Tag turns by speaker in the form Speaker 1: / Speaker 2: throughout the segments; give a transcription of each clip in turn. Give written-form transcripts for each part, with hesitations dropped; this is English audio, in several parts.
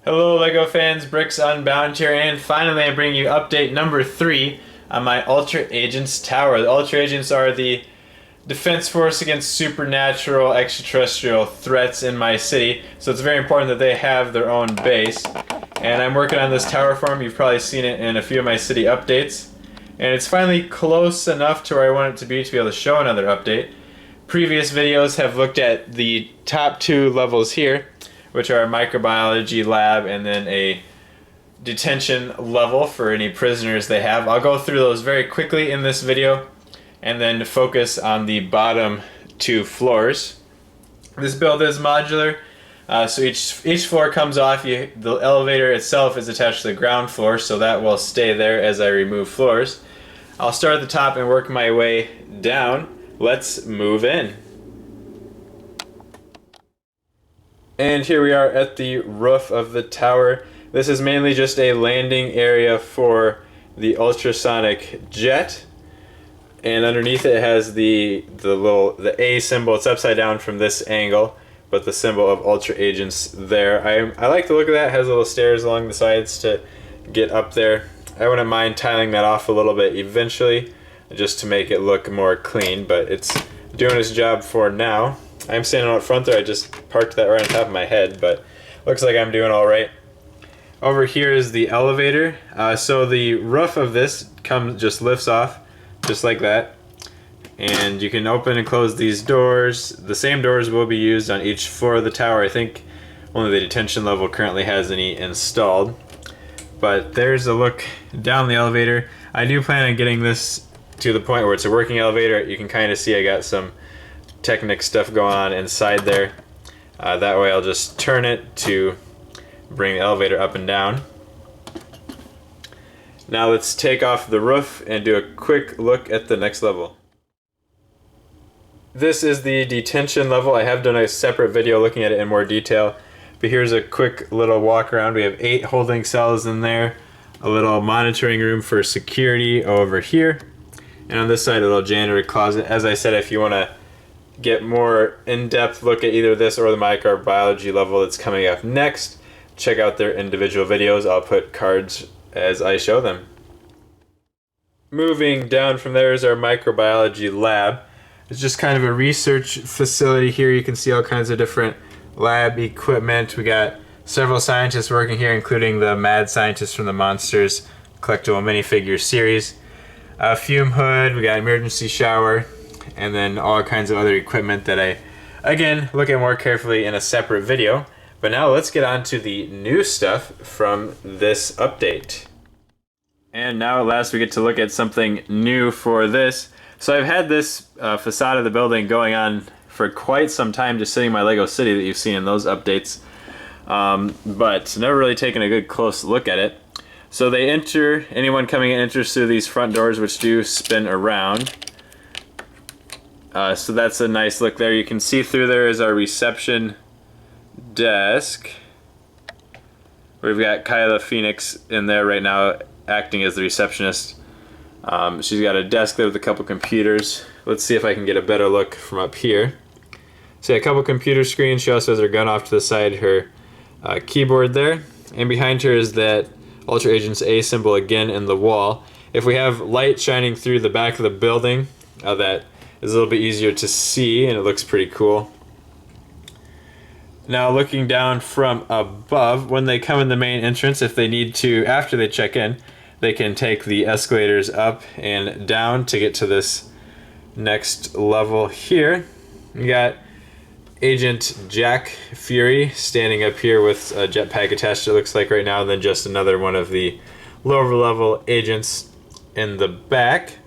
Speaker 1: Hello LEGO fans, Bricks Unbound here, and finally I bring you update number 3 on my Ultra Agents tower. The Ultra Agents are the defense force against supernatural extraterrestrial threats in my city, so it's very important that they have their own base. And I'm working on this tower for them. You've probably seen it in a few of my city updates. And it's finally close enough to where I want it to be able to show another update. Previous videos have looked at the top 2 levels here, which are a Microbiology Lab and then a Detention level for any prisoners they have. I'll go through those very quickly in this video and then focus on the bottom 2 floors. This build is modular, so each floor comes off. The elevator itself is attached to the ground floor, so that will stay there as I remove floors. I'll start at the top and work my way down. Let's move in. And here we are at the roof of the tower. This is mainly just a landing area for the ultrasonic jet. And underneath it has the A symbol. It's upside down from this angle, but the symbol of Ultra Agents there. I like the look of that. It has little stairs along the sides to get up there. I wouldn't mind tiling that off a little bit eventually, just to make it look more clean, but it's doing its job for now. I'm standing out front there. I just parked that right on top of my head, but looks like I'm doing all right. Over here is the elevator. So the roof of this just lifts off, just like that. And you can open and close these doors. The same doors will be used on each floor of the tower. I think only the detention level currently has any installed. But there's a look down the elevator. I do plan on getting this to the point where it's a working elevator. You can kind of see I got some Technic stuff going on inside there. That way I'll just turn it to bring the elevator up and down. Now let's take off the roof and do a quick look at the next level. This is the detention level. I have done a separate video looking at it in more detail, but here's a quick little walk around. We have 8 holding cells in there, a little monitoring room for security over here, and on this side a little janitor closet. As I said, if you want to get more in-depth look at either this or the microbiology level that's coming up next, check out their individual videos. I'll put cards as I show them. Moving down from there is our microbiology lab. It's just kind of a research facility here. You can see all kinds of different lab equipment. We got several scientists working here, including the mad scientist from the Monsters collectible minifigure series. A fume hood, we got emergency shower, and then all kinds of other equipment that I, again, look at more carefully in a separate video. But now let's get on to the new stuff from this update. And now at last we get to look at something new for this. So I've had this facade of the building going on for quite some time, just sitting in my Lego City that you've seen in those updates, but never really taken a good close look at it. So anyone coming in enters through these front doors, which do spin around. So that's a nice look there. You can see through there is our reception desk. We've got Kyla Phoenix in there right now acting as the receptionist. She's got a desk there with a couple computers. Let's see if I can get a better look from up here. So a couple computer screens. She also has her gun off to the side, her keyboard there. And behind her is that Ultra Agents A symbol again in the wall. If we have light shining through the back of the building, that is a little bit easier to see, and it looks pretty cool. Now looking down from above, when they come in the main entrance, if they need to, after they check in, they can take the escalators up and down to get to this next level here. We got Agent Jack Fury standing up here with a jetpack attached, it looks like right now, and then just another one of the lower level agents in the back.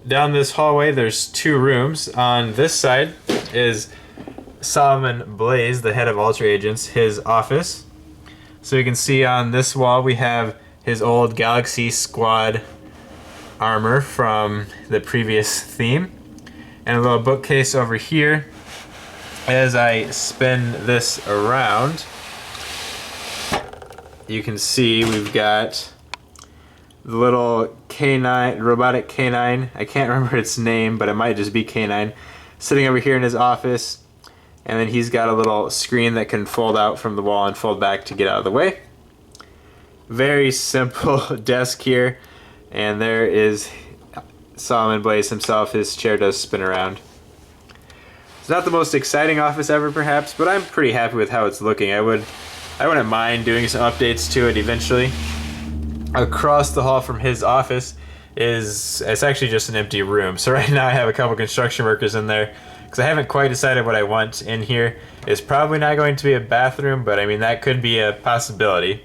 Speaker 1: Down this hallway there's 2 rooms. On this side is Solomon Blaze, the head of Ultra Agents, his office. So you can see on this wall we have his old Galaxy Squad armor from the previous theme. And a little bookcase over here. As I spin this around, you can see we've got the little canine, robotic canine. I can't remember its name, but it might just be canine, sitting over here in his office. And then he's got a little screen that can fold out from the wall and fold back to get out of the way. Very simple desk here. And there is Solomon Blaze himself. His chair does spin around. It's not the most exciting office ever, perhaps, but I'm pretty happy with how it's looking. I wouldn't mind doing some updates to it eventually. Across the hall from his office it's actually just an empty room. So right now I have a couple construction workers in there because I haven't quite decided what I want in here. It's probably not going to be a bathroom, but I mean, that could be a possibility.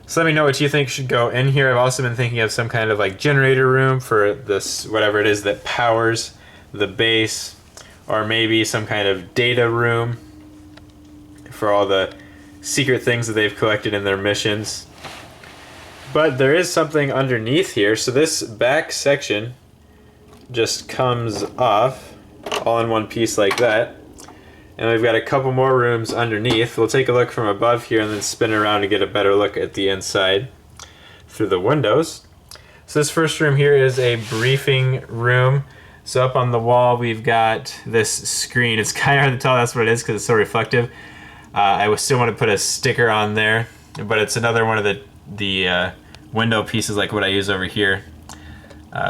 Speaker 1: So let me know what you think should go in here. I've also been thinking of some kind of like generator room for this, whatever it is that powers the base, or maybe some kind of data room for all the secret things that they've collected in their missions. But there is something underneath here. So this back section just comes off all in one piece like that. And we've got a couple more rooms underneath. We'll take a look from above here and then spin around to get a better look at the inside through the windows. So this first room here is a briefing room. So up on the wall we've got this screen. It's kind of hard to tell that's what it is because it's so reflective. I would still want to put a sticker on there, but it's another one of the window pieces like what I use over here,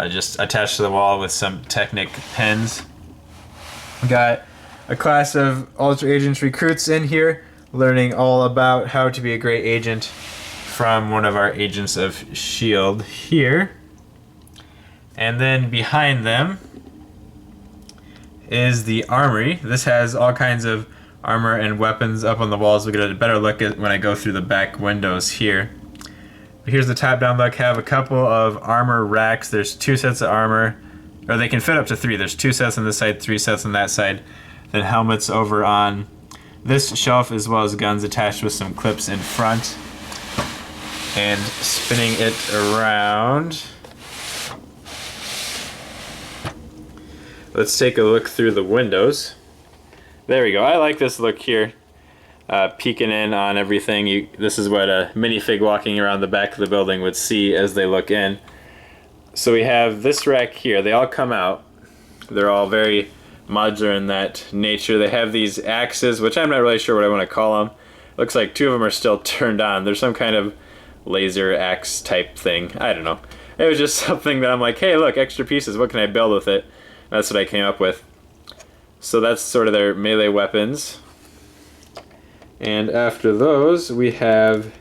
Speaker 1: just attached to the wall with some Technic pens. We got a class of Ultra Agents recruits in here, learning all about how to be a great agent from one of our Agents of S.H.I.E.L.D. here. And then behind them is the armory. This has all kinds of armor and weapons up on the walls. We'll get a better look at when I go through the back windows here. Here's the top-down look. Have a couple of armor racks. There's 2 sets of armor, or they can fit up to 3. There's 2 sets on this side, 3 sets on that side. Then helmets over on this shelf, as well as guns attached with some clips in front. And spinning it around, let's take a look through the windows. There we go. I like this look here. Peeking in on everything. This is what a minifig walking around the back of the building would see as they look in. So we have this rack here. They all come out. They're all very modular in that nature. They have these axes, which I'm not really sure what I want to call them. Looks like 2 of them are still turned on. There's some kind of laser axe type thing. I don't know. It was just something that I'm like, hey, look, extra pieces. What can I build with it? That's what I came up with. So that's sort of their melee weapons. And after those, we have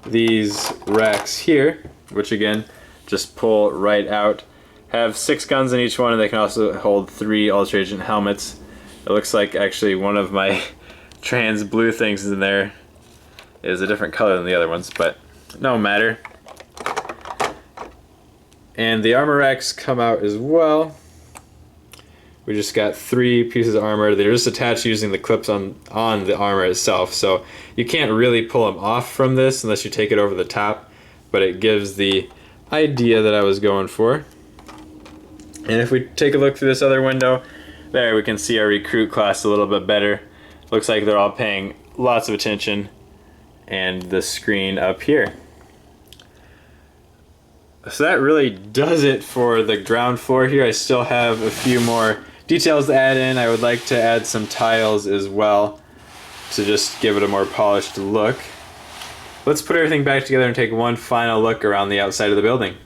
Speaker 1: these racks here, which again, just pull right out. Have 6 guns in each one, and they can also hold 3 Ultra Agent helmets. It looks like actually one of my trans blue things in there is a different color than the other ones, but no matter. And the armor racks come out as well. We just got 3 pieces of armor. They're just attached using the clips on the armor itself. So you can't really pull them off from this unless you take it over the top, but it gives the idea that I was going for. And if we take a look through this other window, there we can see our recruit class a little bit better. Looks like they're all paying lots of attention, and the screen up here. So that really does it for the ground floor here. I still have a few more details to add in. I would like to add some tiles as well to just give it a more polished look. Let's put everything back together and take one final look around the outside of the building.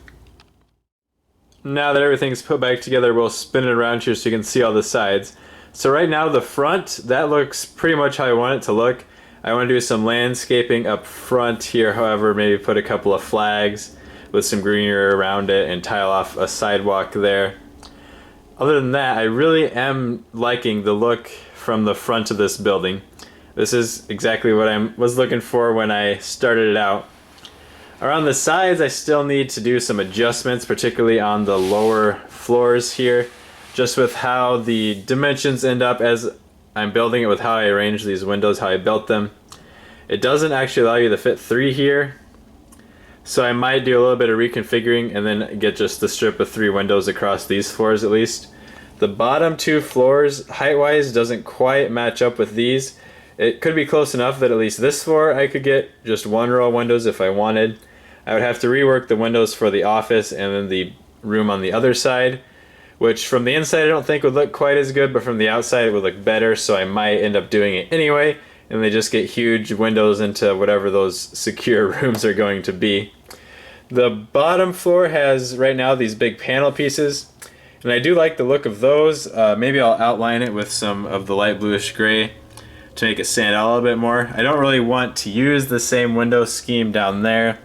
Speaker 1: Now that everything's put back together, we'll spin it around here so you can see all the sides. So right now the front, that looks pretty much how I want it to look. I want to do some landscaping up front here, however, maybe put a couple of flags with some greenery around it and tile off a sidewalk there. Other than that, I really am liking the look from the front of this building. This is exactly what I was looking for when I started it out. Around the sides, I still need to do some adjustments, particularly on the lower floors here, just with how the dimensions end up as I'm building it, with how I arrange these windows, how I built them. It doesn't actually allow you to fit 3 here, so I might do a little bit of reconfiguring and then get just the strip of 3 windows across these floors at least. The bottom 2 floors, height-wise, doesn't quite match up with these. It could be close enough that at least this floor I could get just 1 row of windows if I wanted. I would have to rework the windows for the office and then the room on the other side, which from the inside I don't think would look quite as good, but from the outside it would look better, so I might end up doing it anyway, and they just get huge windows into whatever those secure rooms are going to be. The bottom floor has right now these big panel pieces, and I do like the look of those. Maybe I'll outline it with some of the light bluish gray to make it stand out a little bit more. I don't really want to use the same window scheme down there,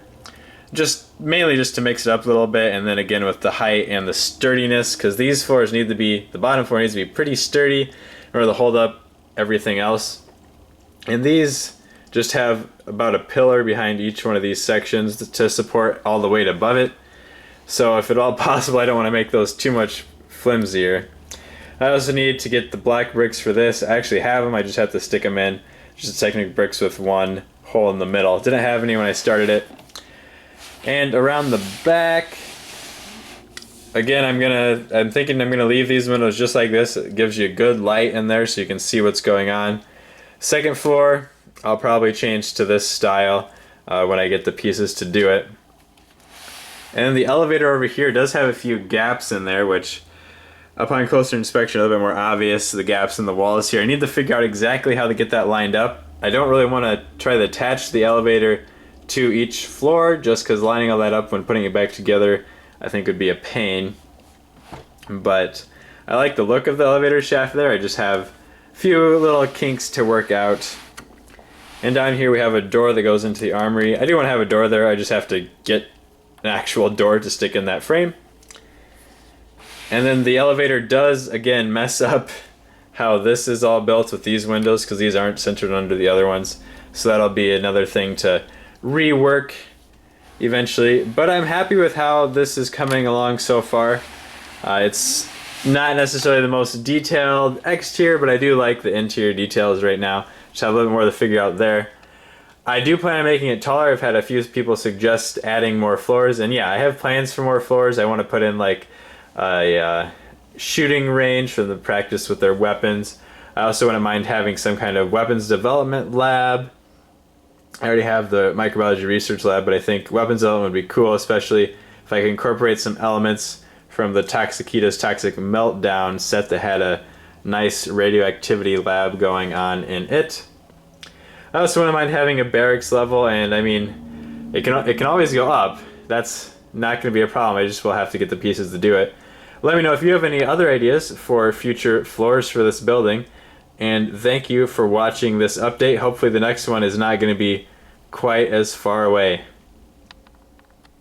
Speaker 1: mainly just to mix it up a little bit, and then again with the height and the sturdiness, because these floors need to be, the bottom floor needs to be pretty sturdy in order to hold up everything else. And these just have about a pillar behind each one of these sections to support all the weight above it. So if at all possible, I don't want to make those too much flimsier. I also need to get the black bricks for this. I actually have them, I just have to stick them in. Just Technic bricks with one hole in the middle. Didn't have any when I started it. And around the back, again, I'm thinking I'm gonna leave these windows just like this. It gives you good light in there so you can see what's going on. Second floor, I'll probably change to this style when I get the pieces to do it. And the elevator over here does have a few gaps in there, which upon closer inspection are a little bit more obvious, the gaps in the walls here. I need to figure out exactly how to get that lined up. I don't really want to try to attach the elevator to each floor, just because lining all that up when putting it back together I think would be a pain. But I like the look of the elevator shaft there. I just have a few little kinks to work out. And down here we have a door that goes into the armory. I do want to have a door there, I just have to get an actual door to stick in that frame. And then the elevator does again mess up how this is all built with these windows, because these aren't centered under the other ones. So that'll be another thing to rework eventually, but I'm happy with how this is coming along so far. It's not necessarily the most detailed exterior, but I do like the interior details right now. Just have a little more to figure out there. I do plan on making it taller. I've had a few people suggest adding more floors, and yeah, I have plans for more floors. I want to put in like a shooting range for the practice with their weapons. I also wouldn't mind having some kind of weapons development lab. I already have the Microbiology Research Lab, but I think weapons development would be cool, especially if I can incorporate some elements from the Toxikita's Toxic Meltdown set that had a nice radioactivity lab going on in it. I also wouldn't mind having a barracks level, and I mean, it can always go up. That's not going to be a problem. I just will have to get the pieces to do it. Let me know if you have any other ideas for future floors for this building. And thank you for watching this update. Hopefully the next one is not going to be quite as far away.